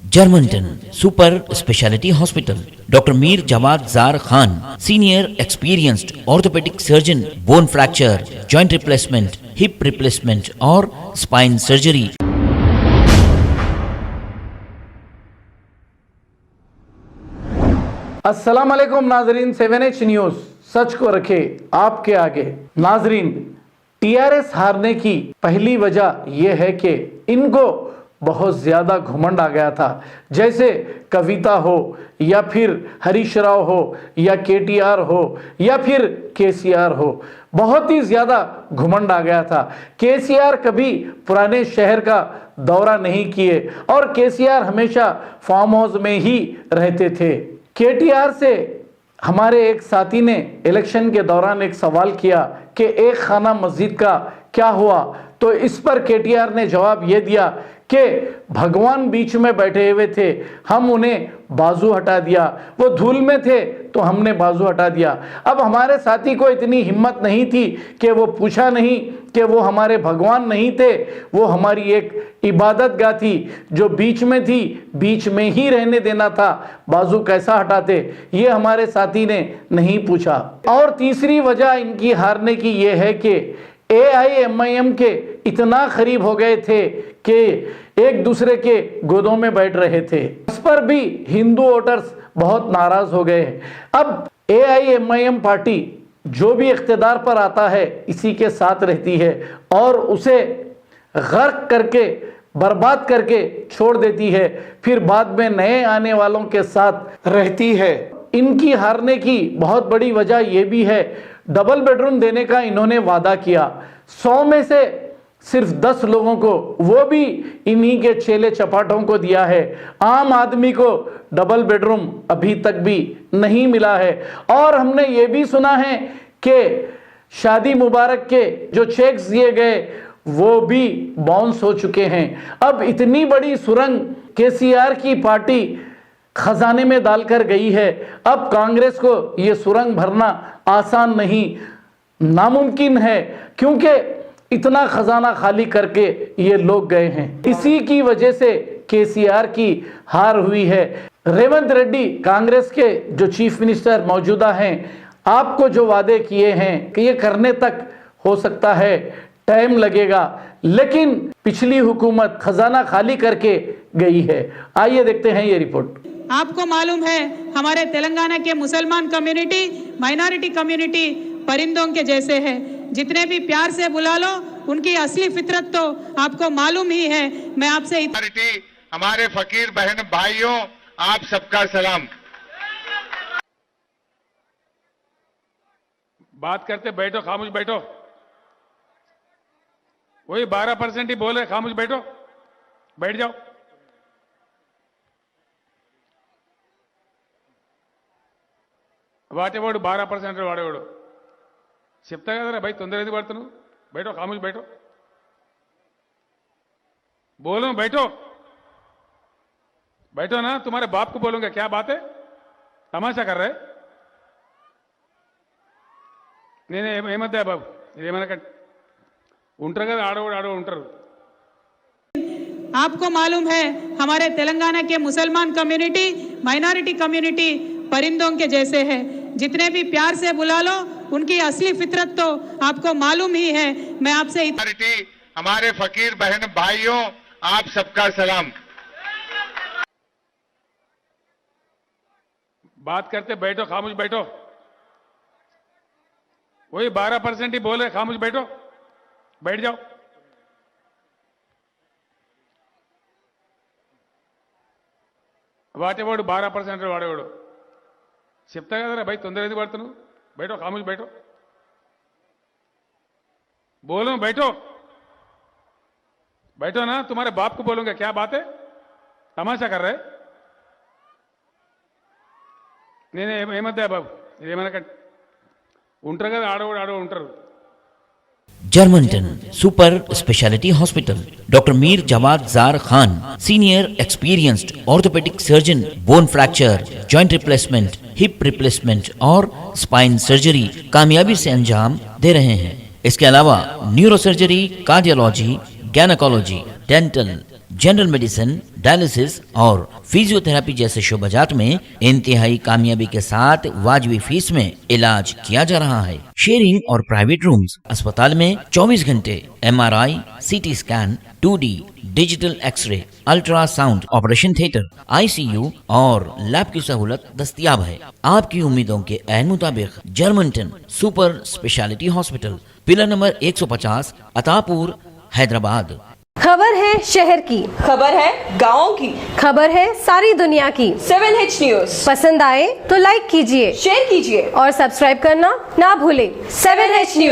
Germanton super speciality hospital, doctor Mir Jawad Zar Khan, senior experienced orthopaedic surgeon, bone fracture, joint replacement, hip replacement और spine surgery. अस्सलाम वालेकुम नाजरीन, 7H news सच को रखे आपके आगे। नाजरीन, टीआरएस हारने की पहली वजह यह है कि इनको बहुत ज्यादा घुमंड आ गया था। जैसे कविता हो या फिर हरीश राव हो या केटीआर हो या फिर केसीआर हो, बहुत ही ज्यादा घुमंड आ गया था। केसीआर कभी पुराने शहर का दौरा नहीं किए और केसीआर हमेशा फार्म हाउस में ही रहते थे। केटीआर से हमारे एक साथी ने इलेक्शन के दौरान एक सवाल किया कि एक खाना मस्जिद का क्या हुआ, तो इस पर केटीआर ने जवाब यह दिया कि भगवान बीच में बैठे हुए थे, हम उन्हें बाजू हटा दिया, वो धूल में थे तो हमने बाजू हटा दिया। अब हमारे साथी को इतनी हिम्मत नहीं थी कि वो पूछा नहीं कि वो हमारे भगवान नहीं थे, वो हमारी एक इबादत गाह थी जो बीच में थी, बीच में ही रहने देना था, बाजू कैसा हटाते ये हमारे साथी ने नहीं पूछा। और तीसरी वजह इनकी हारने की ये है कि AIMIM के इतना करीब हो गए थे कि एक दूसरे के गोदों में बैठ रहे थे। इस पर भी हिंदू वोटर्स बहुत नाराज हो गए हैं। अब AIMIM पार्टी जो भी इख्तिदार पर आता है इसी के साथ रहती है और उसे गर्क करके बर्बाद करके छोड़ देती है, फिर बाद में नए आने वालों के साथ रहती है। इनकी हारने की बहुत बड़ी वजह यह भी है, डबल बेडरूम देने का इन्होंने वादा किया, 100 में से सिर्फ 10 लोगों को, वो भी इन्हीं के चेले चपाटों को दिया है। आम आदमी को डबल बेडरूम अभी तक भी नहीं मिला है। और हमने ये भी सुना है कि शादी मुबारक के जो चेक्स दिए गए वो भी बाउंस हो चुके हैं। अब इतनी बड़ी सुरंग केसीआर की पार्टी खजाने में डालकर गई है, अब कांग्रेस को यह सुरंग भरना आसान नहीं, नामुमकिन है, क्योंकि इतना खजाना खाली करके ये लोग गए हैं। इसी की वजह से केसीआर की हार हुई है। रेवंत रेड्डी कांग्रेस के जो चीफ मिनिस्टर मौजूदा हैं, आपको जो वादे किए हैं कि ये करने तक हो सकता है टाइम लगेगा, लेकिन पिछली हुकूमत खजाना खाली करके गई है। आइए देखते हैं ये रिपोर्ट। आपको मालूम है हमारे तेलंगाना के मुसलमान कम्युनिटी, माइनॉरिटी कम्युनिटी परिंदों के जैसे है, जितने भी प्यार से बुला लो उनकी असली फितरत तो आपको मालूम ही है। मैं आपसे हमारे फकीर बहन भाइयों, आप सबका सलाम। बात करते बैठो, खामोश बैठो। वही 12% ही बोल रहे, खामोश बैठो, बैठ जाओ। వాటేవాడు 12% వాడేవాడు చెప్తా కదరా भाई, తొందర ఎందుకు పడుతున్నావు? बैठो, खामोश बैठो, बोलो बैठो, बैठो ना। तुम्हारे बाप को बोलूंगा, क्या बात है, तमाशा कर रहे? నేనే ఏమద్దా బాబు, ఏమన్నా ఉంటారు కదా ఆడవాడు ఉంటారు। आपको मालूम है हमारे तेलंगाना के मुसलमान कम्युनिटी, माइनॉरिटी कम्युनिटी परिंदों के जैसे है, जितने भी प्यार से बुला लो उनकी असली फितरत तो आपको मालूम ही है। मैं आपसे हमारे फकीर बहन भाइयों, आप सबका सलाम। बात करते बैठो, खामोश बैठो। वही 12% ही बोल रहे, खामोश बैठो, बैठ जाओ। వాటేవాడు 12% వాడేవాడు చెప్తా కదరా भाई, తొందర ఎందుకు పడుతున్నావు? बैठो, खामोश बैठो, बोलो बैठो, बैठो ना। तुम्हारे बाप को बोलूंगा, क्या बात है, तमाशा कर रहे? నేనే ఏమద్దా బాబు, ఏమన్నా ఉంటారు కదా ఆడవాడు ఉంటారు। जर्मनटन super speciality hospital, doctor Mir Jawad Zar Khan, senior experienced orthopaedic surgeon, bone fracture, joint replacement, hip replacement और स्पाइन सर्जरी कामयाबी से अंजाम दे रहे हैं। इसके अलावा neuro surgery, cardiology, gynaecology, dental, general medicine, dialysis और फिजियोथेरेपी जैसे शोबाजात में इंतहाई कामयाबी के साथ वाजबी फीस में इलाज किया जा रहा है। शेयरिंग और प्राइवेट रूम्स। अस्पताल में 24 घंटे MRI, CT scan, 2D digital X-ray, ultrasound, operation theatre, ICU और लैब की सहूलत दस्तयाब है। आपकी उम्मीदों के ऐन मुताबिक Germanten super speciality hospital, pillar number 150, Attapur, Hyderabad. खबर है शहर की, खबर है गाँव की, खबर है सारी दुनिया की। 7H न्यूज पसंद आए तो लाइक कीजिए, शेयर कीजिए और सब्सक्राइब करना ना भूलें। 7H news.